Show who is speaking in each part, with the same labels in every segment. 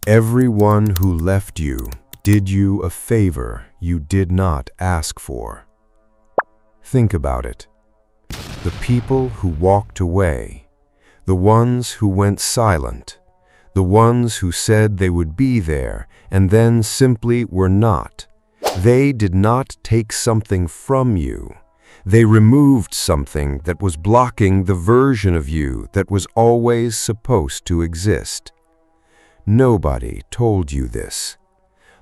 Speaker 1: Everyone who left you did you a favor you did not ask for. Think about it. The people who walked away, the ones who went silent, the ones who said they would be there and then simply were not. They did not take something from you. They removed something that was blocking the version of you that was always supposed to exist. Nobody told you this.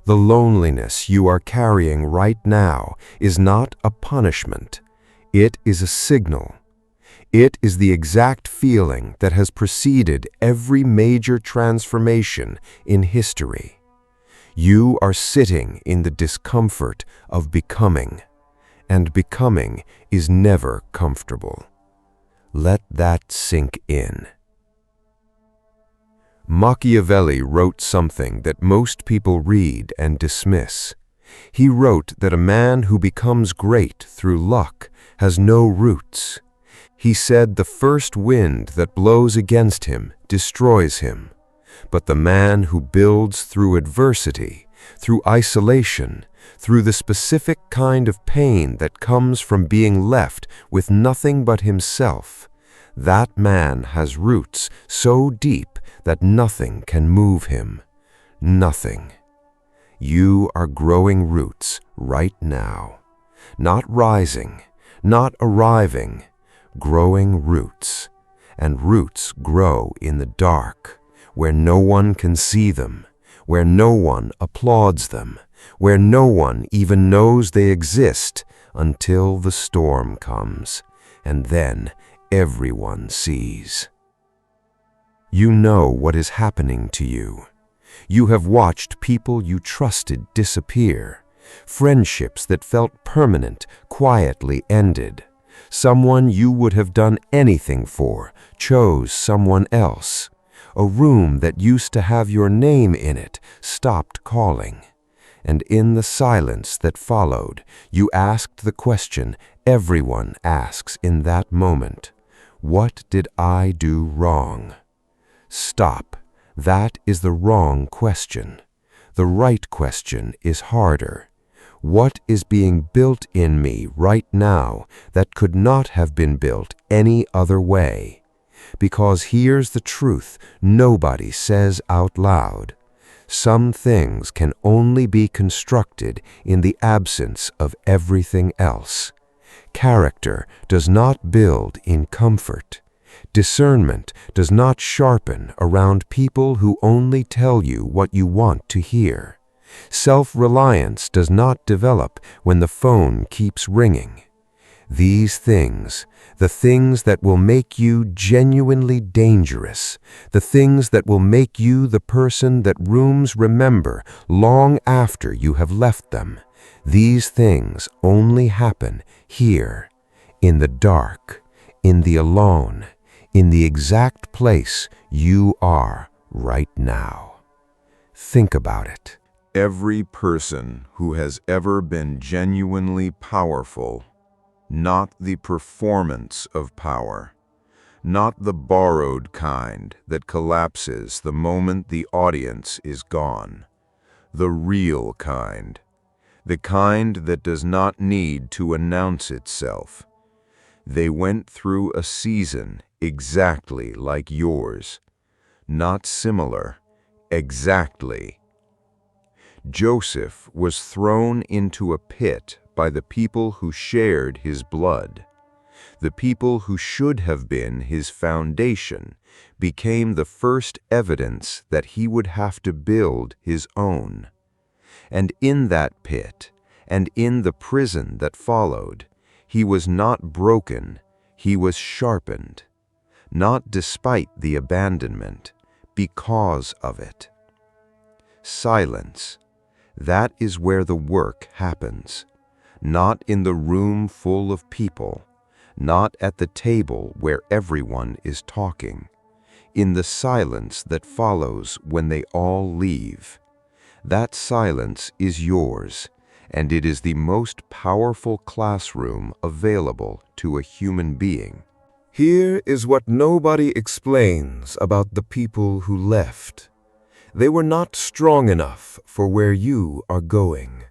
Speaker 1: The loneliness you are carrying right now is not a punishment. It is a signal. It is the exact feeling that has preceded every major transformation in history. You are sitting in the discomfort of becoming, and becoming is never comfortable. Let that sink in. Machiavelli wrote something that most people read and dismiss. He wrote that a man who becomes great through luck has no roots. He said the first wind that blows against him destroys him, but the man who builds through adversity, through isolation, through the specific kind of pain that comes from being left with nothing but himself, that man has roots so deep that nothing can move him. Nothing. You are growing roots right now. Not rising, not arriving, growing roots. And roots grow in the dark, where no one can see them, where no one applauds them, where no one even knows they exist until the storm comes, and then everyone sees. You know what is happening to you. You have watched people you trusted disappear. Friendships that felt permanent quietly ended. Someone you would have done anything for chose someone else. A room that used to have your name in it stopped calling. And in the silence that followed, you asked the question everyone asks in that moment. What did I do wrong? Stop. That is the wrong question. The right question is harder. What is being built in me right now that could not have been built any other way? Because here's the truth nobody says out loud. Some things can only be constructed in the absence of everything else. Character does not build in comfort. Discernment does not sharpen around people who only tell you what you want to hear. Self-reliance does not develop when the phone keeps ringing. These things, the things that will make you genuinely dangerous, the things that will make you the person that rooms remember long after you have left them, these things only happen here, in the dark, in the alone, in the exact place you are right now. Think about it.
Speaker 2: Every person who has ever been genuinely powerful, not the performance of power, not the borrowed kind that collapses the moment the audience is gone, the real kind, the kind that does not need to announce itself. They went through a season exactly like yours, not similar, exactly. Joseph was thrown into a pit by the people who shared his blood. The people who should have been his foundation became the first evidence that he would have to build his own. And in that pit, and in the prison that followed, he was not broken, he was sharpened. Not despite the abandonment, because of it. Silence. That is where the work happens. Not in the room full of people, not at the table where everyone is talking. In the silence that follows when they all leave. That silence is yours, and it is the most powerful classroom available to a human being.
Speaker 1: Here is what nobody explains about the people who left. They were not strong enough for where you are going.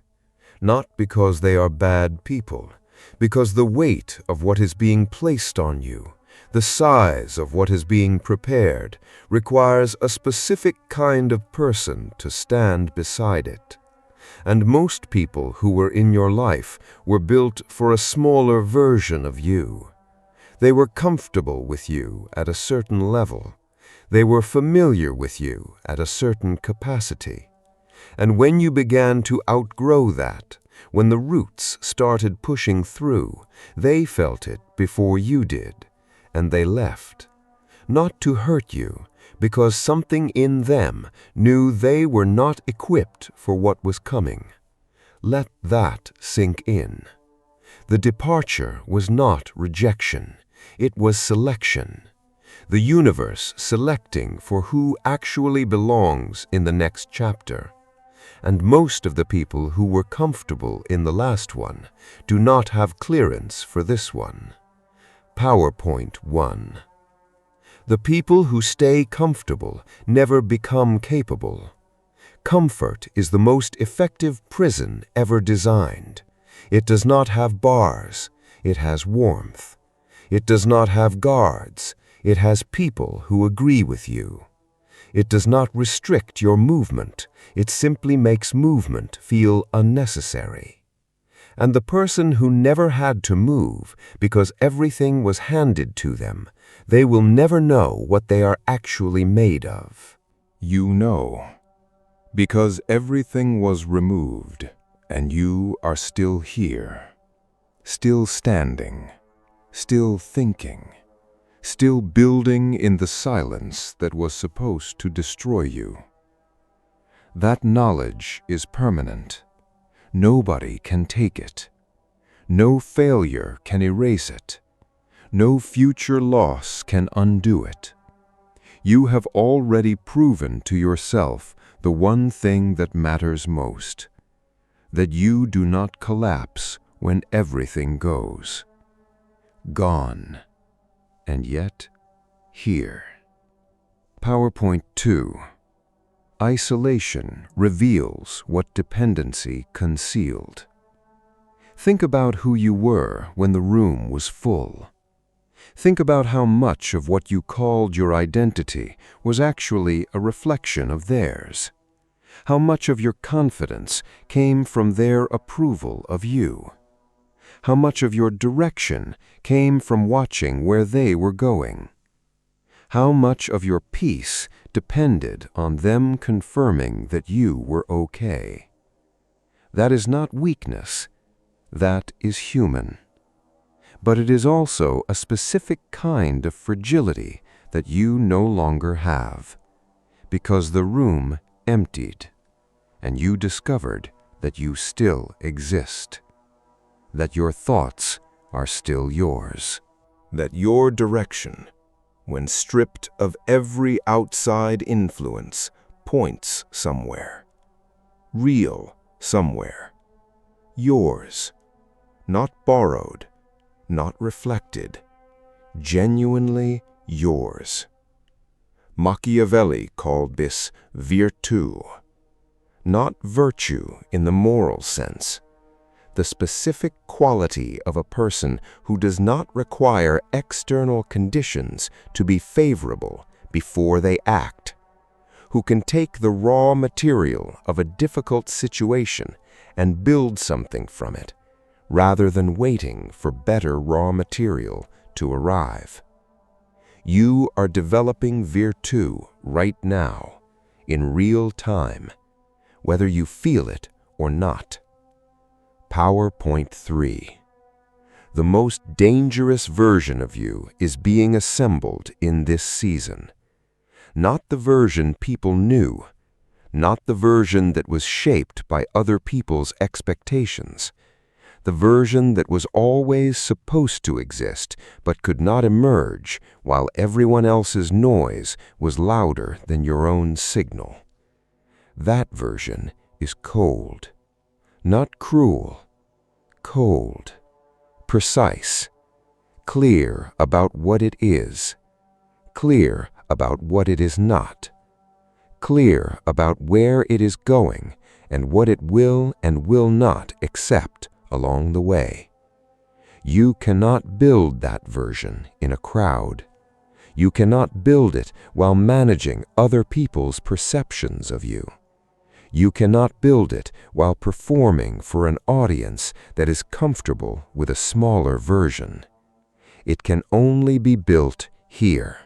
Speaker 1: Not because they are bad people, because the weight of what is being placed on you, the size of what is being prepared, requires a specific kind of person to stand beside it. And most people who were in your life were built for a smaller version of you. They were comfortable with you at a certain level. They were familiar with you at a certain capacity. And when you began to outgrow that, when the roots started pushing through, they felt it before you did, and they left. Not to hurt you, because something in them knew they were not equipped for what was coming. Let that sink in. The departure was not rejection, it was selection. The universe selecting for who actually belongs in the next chapter. And most of the people who were comfortable in the last one do not have clearance for this one. PowerPoint 1. The people who stay comfortable never become capable. Comfort is the most effective prison ever designed. It does not have bars, it has warmth. It does not have guards, it has people who agree with you. It does not restrict your movement, it simply makes movement feel unnecessary. And the person who never had to move because everything was handed to them, they will never know what they are actually made of.
Speaker 2: You know, because everything was removed, and you are still here, still standing, still thinking, still building in the silence that was supposed to destroy you. That knowledge is permanent. Nobody can take it. No failure can erase it. No future loss can undo it. You have already proven to yourself the one thing that matters most, that you do not collapse when everything goes. Gone, and yet here. PowerPoint 2. Isolation reveals what dependency concealed. Think about who you were when the room was full. Think about how much of what you called your identity was actually a reflection of theirs. How much of your confidence came from their approval of you. How much of your direction came from watching where they were going. How much of your peace depended on them confirming that you were okay. That is not weakness, that is human. But it is also a specific kind of fragility that you no longer have, because the room emptied, and you discovered that you still exist, that your thoughts are still yours, that your direction, when stripped of every outside influence, points somewhere, real somewhere, yours, not borrowed, not reflected, genuinely yours. Machiavelli called this virtù, not virtue in the moral sense, the specific quality of a person who does not require external conditions to be favorable before they act, who can take the raw material of a difficult situation and build something from it, rather than waiting for better raw material to arrive. You are developing virtù right now, in real time, whether you feel it or not. PowerPoint 3. The most dangerous version of you is being assembled in this season. Not the version people knew, not the version that was shaped by other people's expectations, the version that was always supposed to exist but could not emerge while everyone else's noise was louder than your own signal. That version is cold, not cruel, cold, precise, clear about what it is, clear about what it is not,
Speaker 1: clear about where it is going and what it will and will not accept along the way. You cannot build that version in a crowd. You cannot build it while managing other people's perceptions of you. You cannot build it while performing for an audience that is comfortable with a smaller version. It can only be built here,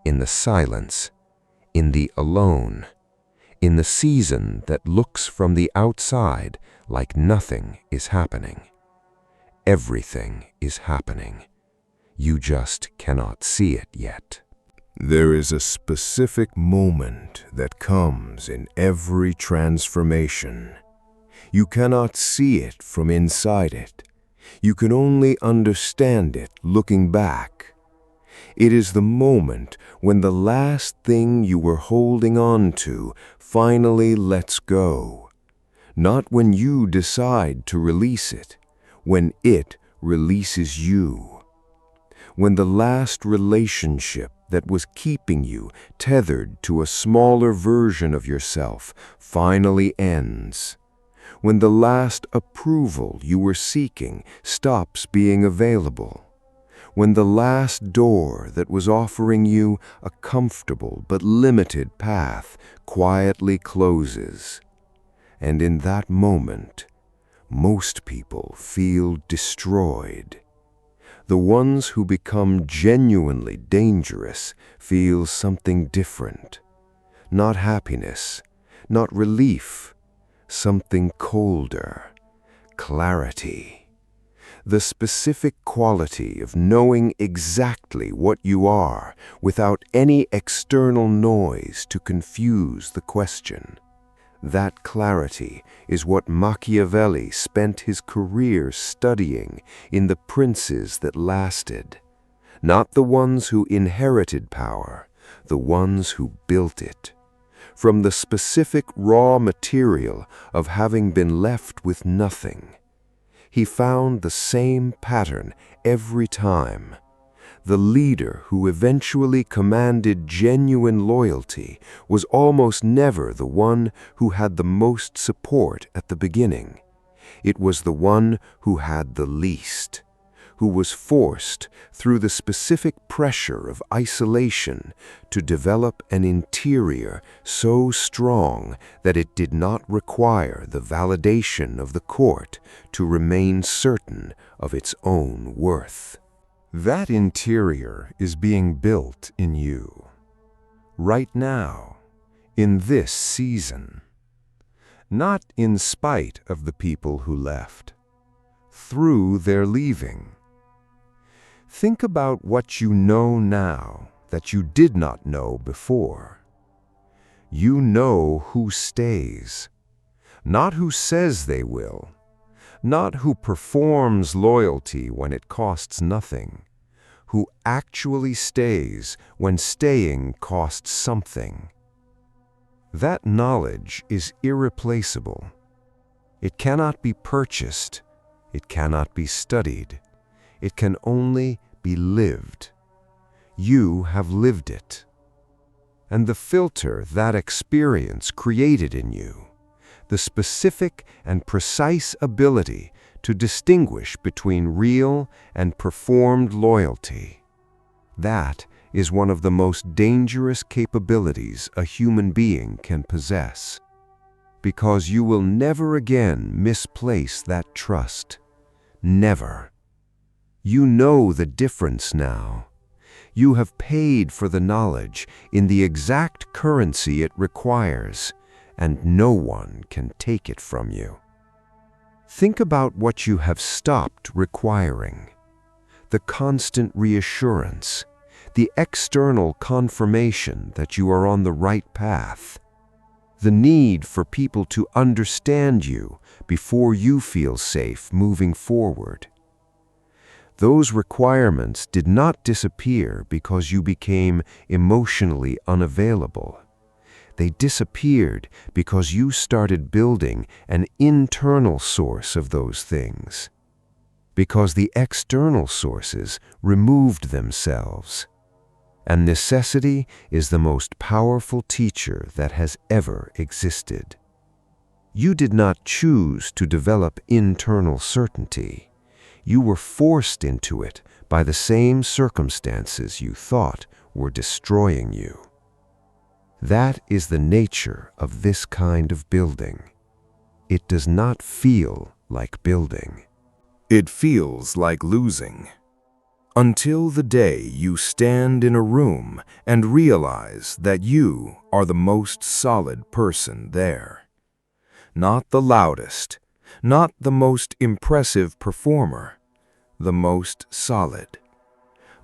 Speaker 1: in the silence, in the alone, in the season that looks from the outside like nothing is happening. Everything is happening. You just cannot see it yet.
Speaker 2: There is a specific moment that comes in every transformation. You cannot see it from inside it. You can only understand it looking back. It is the moment when the last thing you were holding on to finally lets go. Not when you decide to release it, when it releases you. When the last relationship that was keeping you tethered to a smaller version of yourself finally ends. When the last approval you were seeking stops being available. When the last door that was offering you a comfortable but limited path quietly closes. And in that moment, most people feel destroyed. The ones who become genuinely dangerous feel something different. Not happiness, not relief, something colder, clarity. The specific quality of knowing exactly what you are without any external noise to confuse the question. That clarity is what Machiavelli spent his career studying in The Princes That Lasted. Not the ones who inherited power, the ones who built it. From the specific raw material of having been left with nothing. He found the same pattern every time. The leader who eventually commanded genuine loyalty was almost never the one who had the most support at the beginning. It was the one who had the least, who was forced through the specific pressure of isolation to develop an interior so strong that it did not require the validation of the court to remain certain of its own worth. That interior is being built in you, right now, in this season. Not in spite of the people who left, through their leaving. Think about what you know now that you did not know before. You know who stays, not who says they will. Not who performs loyalty when it costs nothing, who actually stays when staying costs something. That knowledge is irreplaceable. It cannot be purchased. It cannot be studied. It can only be lived. You have lived it. And the filter that experience created in you, the specific and precise ability to distinguish between real and performed loyalty. That is one of the most dangerous capabilities a human being can possess, because you will never again misplace that trust. Never. You know the difference now. You have paid for the knowledge in the exact currency it requires, and no one can take it from you. Think about what you have stopped requiring. The constant reassurance, the external confirmation that you are on the right path, the need for people to understand you before you feel safe moving forward. Those requirements did not disappear because you became emotionally unavailable. They disappeared because you started building an internal source of those things. Because the external sources removed themselves.
Speaker 1: And necessity is the most powerful teacher that has ever existed. You did not choose to develop internal certainty. You were forced into it by the same circumstances you thought were destroying you. That is the nature of this kind of building. It does not feel like building.
Speaker 2: It feels like losing. Until the day you stand in a room and realize that you are the most solid person there. Not the loudest, not the most impressive performer, the most solid.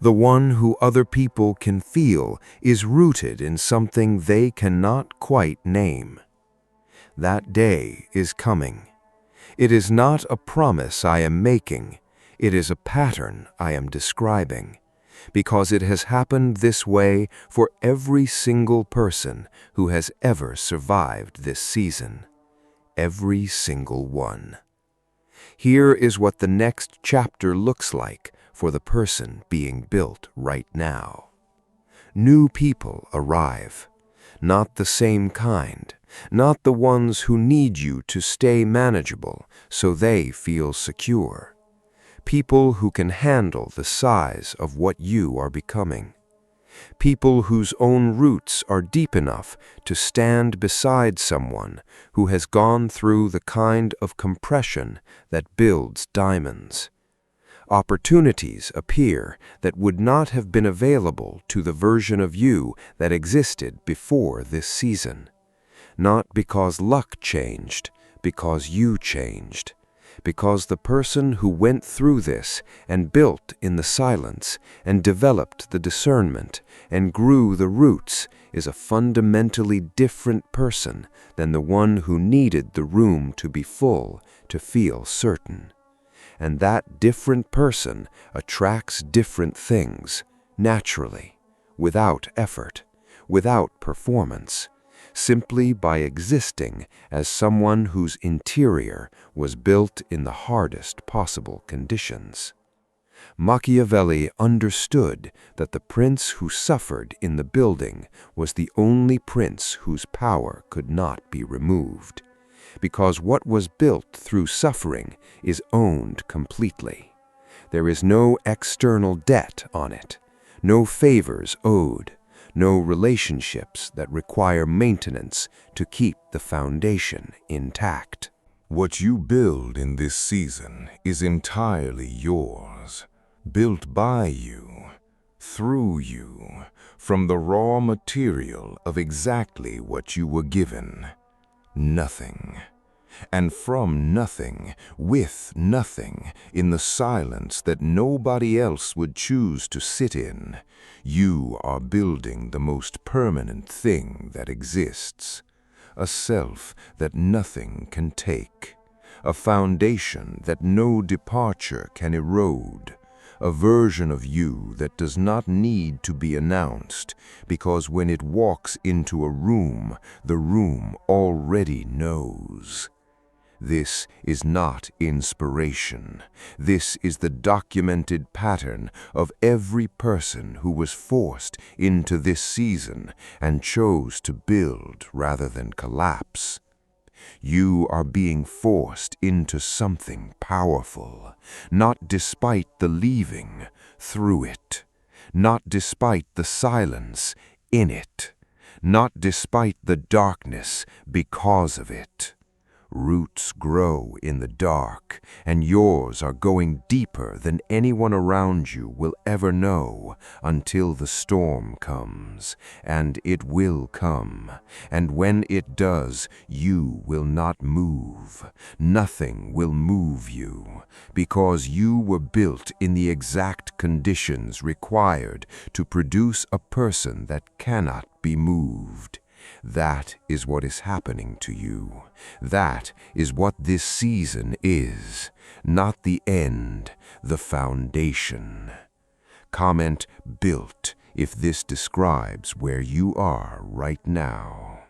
Speaker 2: The one who other people can feel is rooted in something they cannot quite name. That day is coming. It is not a promise I am making. It is a pattern I am describing, because it has happened this way for every single person who has ever survived this season. Every single one. Here is what the next chapter looks like for the person being built right now. New people arrive. Not the same kind, not the ones who need you to stay manageable so they feel secure. People who can handle the size of what you are becoming. People whose own roots are deep enough to stand beside someone who has gone through the kind of compression that builds diamonds. Opportunities appear that would not have been available to the version of you that existed before this season. Not because luck changed, because you changed. Because the person who went through this and built in the silence and developed the discernment and grew the roots is a fundamentally different person than the one who needed the room to be full to feel certain. And that different person attracts different things, naturally, without effort, without performance, simply by existing as someone whose interior was built in the hardest possible conditions. Machiavelli understood that the prince who suffered in the building was the only prince whose power could not be removed, because what was built through suffering is owned completely. There is no external debt on it, no favors owed, no relationships that require maintenance to keep the foundation intact.
Speaker 3: What you build in this season is entirely yours, built by you, through you, from the raw material of exactly what you were given. Nothing. And from nothing, with nothing, in the silence that nobody else would choose to sit in, you are building the most permanent thing that exists, a self that nothing can take, a foundation that no departure can erode, a version of you that does not need to be announced, because when it walks into a room, the room already knows. This is not inspiration. This is the documented pattern of every person who was forced into this season and chose to build rather than collapse. You are being forced into something powerful, not despite the leaving, through it, not despite the silence, in it, not despite the darkness, because of it. Roots grow in the dark, and yours are going deeper than anyone around you will ever know until the storm comes, and it will come, and when it does, you will not move. Nothing will move you, because you were built in the exact conditions required to produce a person that cannot be moved. That is what is happening to you. That is what this season is. Not the end, the foundation. Comment built if this describes where you are right now.